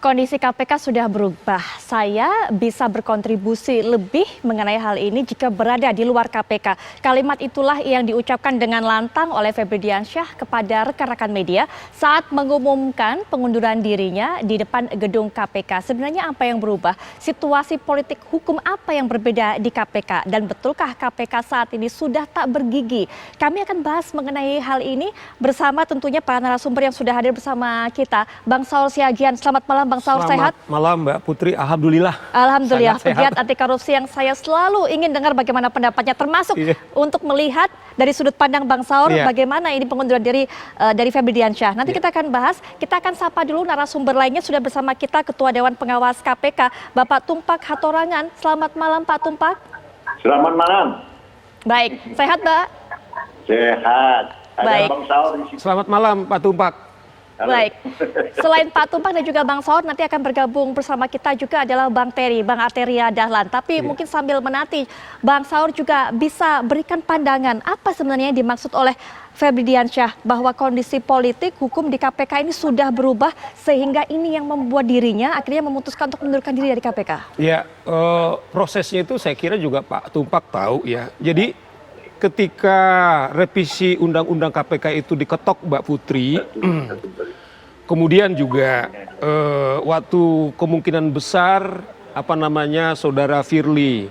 Kondisi KPK sudah berubah. Saya bisa berkontribusi lebih mengenai hal ini jika berada di luar KPK. Kalimat itulah yang diucapkan dengan lantang oleh Febri Diansyah kepada rekan-rekan media saat mengumumkan pengunduran dirinya di depan gedung KPK. Sebenarnya apa yang berubah? Situasi politik hukum apa yang berbeda di KPK? Dan betulkah KPK saat ini sudah tak bergigi? Kami akan bahas mengenai hal ini bersama tentunya para narasumber yang sudah hadir bersama kita. Bang Saur Siagian, selamat malam Bang Saur, sehat? Selamat malam Mbak Putri, Alhamdulillah. Alhamdulillah, pegiat anti korupsi yang saya selalu ingin dengar bagaimana pendapatnya, termasuk untuk melihat dari sudut pandang Bang Saur bagaimana ini pengunduran diri dari Febri Diansyah. Nanti kita akan bahas, kita akan sapa dulu narasumber lainnya. Sudah bersama kita Ketua Dewan Pengawas KPK, Bapak Tumpak Hatorangan. Selamat malam Pak Tumpak. Selamat malam. Baik, sehat Mbak? Sehat. Ada Baik. Bang Saur di situ. Selamat malam Pak Tumpak. Halo. Baik, selain Pak Tumpak dan juga Bang Saur, nanti akan bergabung bersama kita juga adalah Bang Terry, Bang Arteria Dahlan. Tapi mungkin sambil menanti, Bang Saur juga bisa berikan pandangan apa sebenarnya yang dimaksud oleh Febri Diansyah bahwa kondisi politik hukum di KPK ini sudah berubah sehingga ini yang membuat dirinya akhirnya memutuskan untuk mengundurkan diri dari KPK. Ya, prosesnya itu saya kira juga Pak Tumpak tahu ya. Jadi ketika revisi Undang-Undang KPK itu diketok Mbak Putri, kemudian juga waktu kemungkinan besar saudara Firly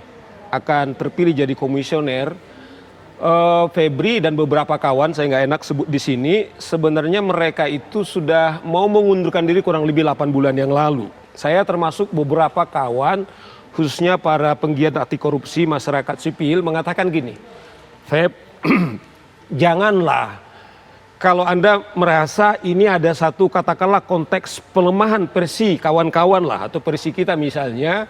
akan terpilih jadi komisioner, Febri dan beberapa kawan, saya nggak enak sebut di sini, sebenarnya mereka itu sudah mau mengundurkan diri kurang lebih 8 bulan yang lalu. Saya termasuk beberapa kawan, khususnya para penggiat anti korupsi masyarakat sipil mengatakan gini, Feb, janganlah kalau Anda merasa ini ada satu katakanlah konteks pelemahan versi kawan-kawan lah atau versi kita misalnya,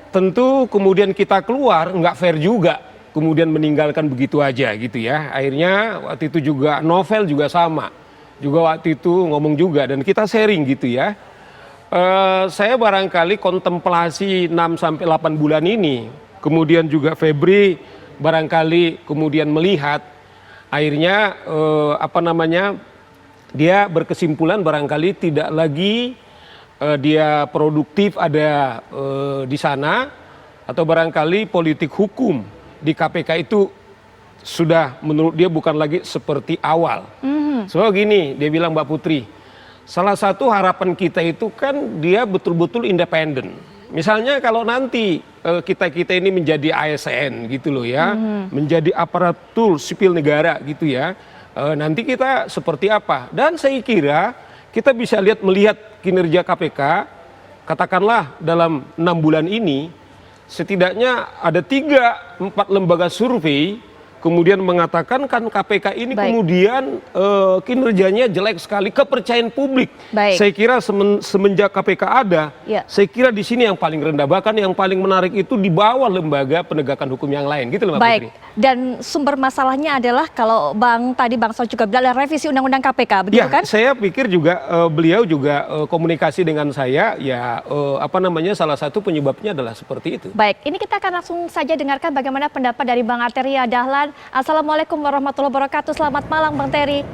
tentu kemudian kita keluar nggak fair juga kemudian meninggalkan begitu aja gitu ya. Akhirnya waktu itu juga novel juga sama, juga waktu itu ngomong juga dan kita sharing gitu ya. Saya barangkali kontemplasi 6-8 bulan ini, kemudian juga Febri barangkali kemudian melihat akhirnya dia berkesimpulan barangkali tidak lagi dia produktif ada di sana, atau barangkali politik hukum di KPK itu sudah menurut dia bukan lagi seperti awal. So gini dia bilang, Mbak Putri, salah satu harapan kita itu kan dia betul-betul independen. Misalnya kalau nanti kita ini menjadi ASN gitu loh ya, menjadi aparatur sipil negara gitu ya, nanti kita seperti apa? Dan saya kira kita bisa melihat kinerja KPK, katakanlah dalam 6 bulan ini, setidaknya ada 3-4 lembaga survei kemudian mengatakan kan KPK ini kemudian kinerjanya jelek sekali, kepercayaan publik. Saya kira semenjak KPK ada, saya kira di sini yang paling rendah, bahkan yang paling menarik itu di bawah lembaga penegakan hukum yang lain, gitu loh Mbak Putri. Dan sumber masalahnya adalah kalau Bang Saur juga bilang revisi Undang-Undang KPK, begitu kan? Saya pikir juga beliau juga komunikasi dengan saya, ya salah satu penyebabnya adalah seperti itu. Baik, ini kita akan langsung saja dengarkan bagaimana pendapat dari Bang Arteria Dahlan. Assalamualaikum warahmatullahi wabarakatuh. Selamat malam Bang Terry.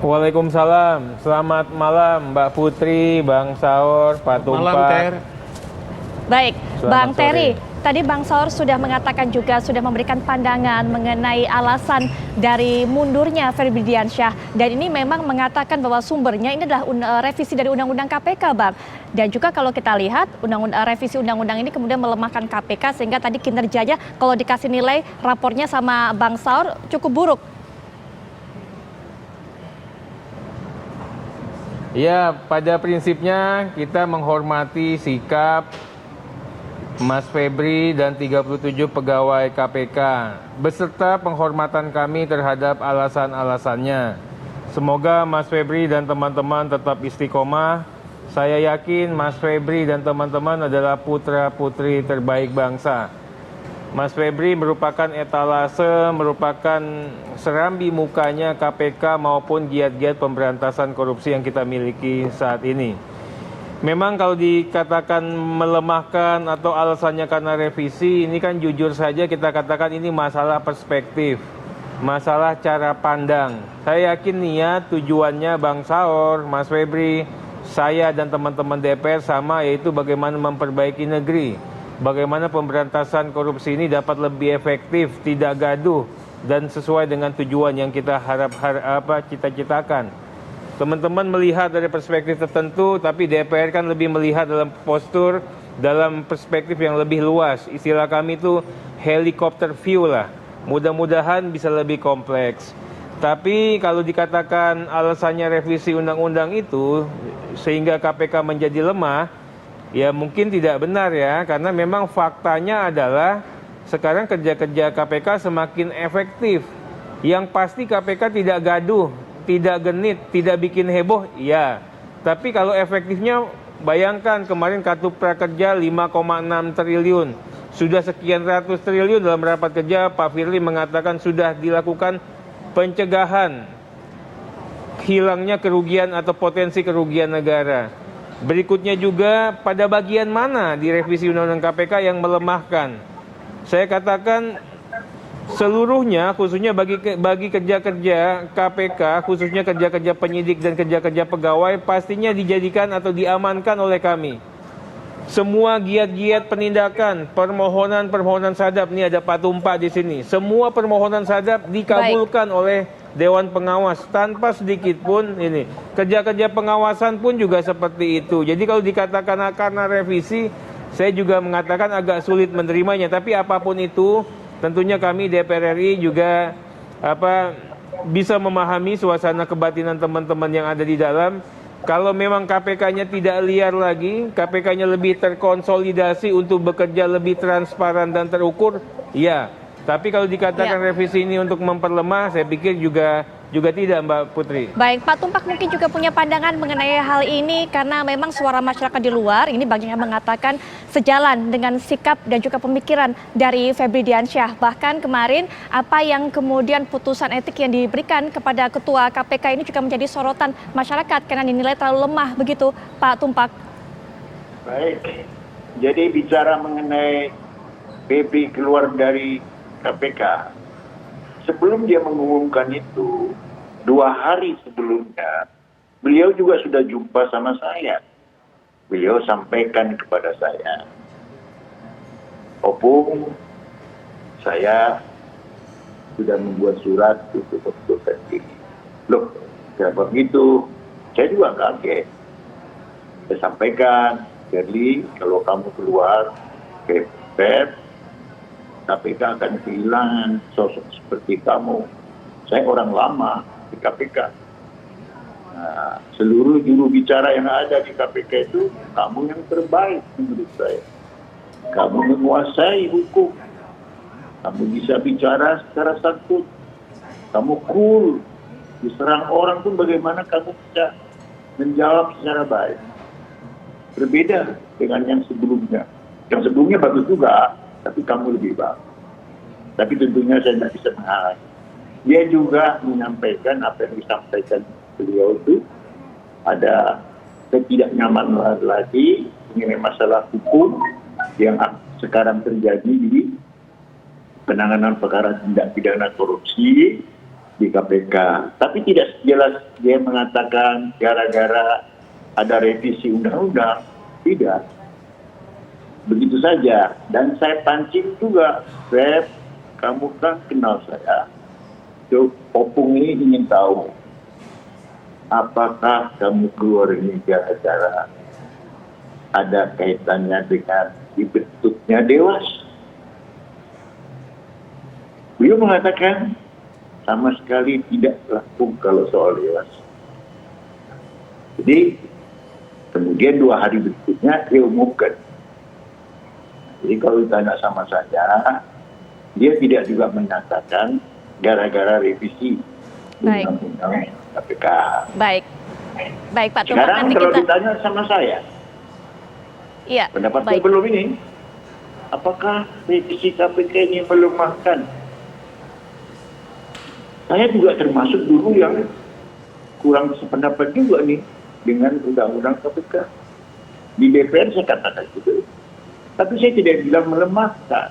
Waalaikumsalam. Selamat malam Mbak Putri, Bang Saur, Pak Tumpak. Malam Ter. Baik, Selamat Bang sore. Terry. Tadi Bang Saur sudah mengatakan juga sudah memberikan pandangan mengenai alasan dari mundurnya Febri Diansyah. Dan ini memang mengatakan bahwa sumbernya ini adalah revisi dari Undang-Undang KPK, Bang. Dan juga kalau kita lihat revisi Undang-Undang ini kemudian melemahkan KPK sehingga tadi kinerjanya kalau dikasih nilai rapornya sama Bang Saur cukup buruk. Ya, pada prinsipnya kita menghormati sikap Mas Febri dan 37 pegawai KPK, beserta penghormatan kami terhadap alasan-alasannya. Semoga Mas Febri dan teman-teman tetap istiqomah. Saya yakin Mas Febri dan teman-teman adalah putra-putri terbaik bangsa. Mas Febri merupakan etalase, merupakan serambi mukanya KPK maupun giat-giat pemberantasan korupsi yang kita miliki saat ini. Memang kalau dikatakan melemahkan atau alasannya karena revisi, ini kan jujur saja kita katakan ini masalah perspektif. masalah cara pandang. Saya yakin niat tujuannya Bang Saur, Mas Febri, saya dan teman-teman DPR sama, yaitu bagaimana memperbaiki negeri. Bagaimana pemberantasan korupsi ini dapat lebih efektif, tidak gaduh, dan sesuai dengan tujuan yang kita cita-citakan. Teman-teman melihat dari perspektif tertentu, tapi DPR kan lebih melihat dalam postur, dalam perspektif yang lebih luas. Istilah kami itu helikopter view lah. Mudah-mudahan bisa lebih kompleks. Tapi kalau dikatakan alasannya revisi undang-undang itu sehingga KPK menjadi lemah, ya mungkin tidak benar ya. Karena memang faktanya adalah sekarang kerja-kerja KPK semakin efektif. Yang pasti KPK tidak gaduh, tidak genit, tidak bikin heboh, iya. Tapi kalau efektifnya, bayangkan kemarin kartu prakerja 5,6 triliun. Sudah sekian ratus triliun dalam rapat kerja, Pak Firly mengatakan sudah dilakukan pencegahan hilangnya kerugian atau potensi kerugian negara. Berikutnya juga pada bagian mana di revisi Undang-Undang KPK yang melemahkan? Saya katakan seluruhnya, khususnya bagi kerja-kerja KPK, khususnya kerja-kerja penyidik dan kerja-kerja pegawai, pastinya dijadikan atau diamankan oleh kami. Semua giat-giat penindakan, permohonan sadap, ini ada Pak Tumpak di sini. Semua permohonan sadap dikabulkan oleh Dewan Pengawas tanpa sedikit pun ini. Kerja-kerja pengawasan pun juga seperti itu. Jadi kalau dikatakan karena revisi, saya juga mengatakan agak sulit menerimanya. Tapi apapun itu, tentunya kami DPR RI juga bisa memahami suasana kebatinan teman-teman yang ada di dalam. Kalau memang KPK-nya tidak liar lagi, KPK-nya lebih terkonsolidasi untuk bekerja lebih transparan dan terukur, ya. Tapi kalau dikatakan revisi ini untuk memperlemah, saya pikir juga tidak, Mbak Putri. Baik, Pak Tumpak mungkin juga punya pandangan mengenai hal ini karena memang suara masyarakat di luar ini banyak yang mengatakan sejalan dengan sikap dan juga pemikiran dari Febri Diansyah. Bahkan kemarin apa yang kemudian putusan etik yang diberikan kepada Ketua KPK ini juga menjadi sorotan masyarakat karena dinilai terlalu lemah, begitu Pak Tumpak. Baik, jadi bicara mengenai Febri keluar dari KPK, sebelum dia mengumumkan itu, 2 hari sebelumnya, beliau juga sudah jumpa sama saya. Beliau sampaikan kepada saya, Opung, saya sudah membuat surat untuk mengundurkan diri. Loh, kenapa begitu? Saya juga kaget. Saya sampaikan, Firly, kalau kamu keluar ke PEP, KPK akan kehilangan sosok seperti kamu. Saya orang lama di KPK. Nah, seluruh juru bicara yang ada di KPK itu, kamu yang terbaik menurut saya. Kamu menguasai hukum. Kamu bisa bicara secara santun. Kamu cool. Diserang orang pun bagaimana kamu bisa menjawab secara baik. Berbeda dengan yang sebelumnya. Yang sebelumnya bagus juga, tapi kamu lebih bagus. Tapi tentunya saya tidak bisa menghalangi. Dia juga menyampaikan apa yang disampaikan beliau itu ada ketidaknyamanan lagi mengenai masalah hukum yang sekarang terjadi di penanganan perkara tindak pidana korupsi di KPK. Tapi tidak jelas dia mengatakan gara-gara ada revisi undang-undang. Tidak. Begitu saja. Dan saya pancing juga, Feb, kamu kan kenal saya. Opung ini ingin tahu, apakah kamu keluar ini gara-gara ada kaitannya dengan dibentuknya Dewas? Beliau mengatakan sama sekali tidak laku kalau soal Dewas. Jadi kemudian 2 hari berikutnya dia umumkan. Jadi kalau ditanya sama saya, dia tidak juga menyatakan gara-gara revisi undang-undang KPK. Baik, Pak Tumpak. Sekarang kalau ditanya sama saya, pendapat saya belum ini, apakah revisi KPK ini melemahkan? Saya juga termasuk dulu yang kurang sependapat juga nih dengan undang-undang KPK. Di DPR saya katakan gitu. Tapi saya tidak bilang melemahkan.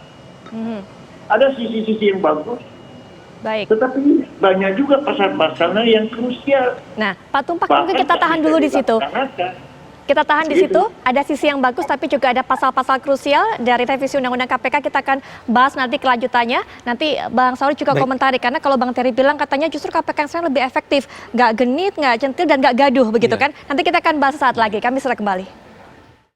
Ada sisi-sisi yang bagus, Baik. Tetapi banyak juga pasal-pasalnya yang krusial. Nah, Pak Tumpak mungkin kita tahan dulu di situ. Kita tahan di situ, ada sisi yang bagus tapi juga ada pasal-pasal krusial dari revisi Undang-Undang KPK. Kita akan bahas nanti kelanjutannya. Nanti Bang Sauri juga komentari, karena kalau Bang Terry bilang katanya justru KPK yang sekarang lebih efektif. Nggak genit, nggak centil, dan nggak gaduh begitu kan. Nanti kita akan bahas saat lagi, kami segera kembali.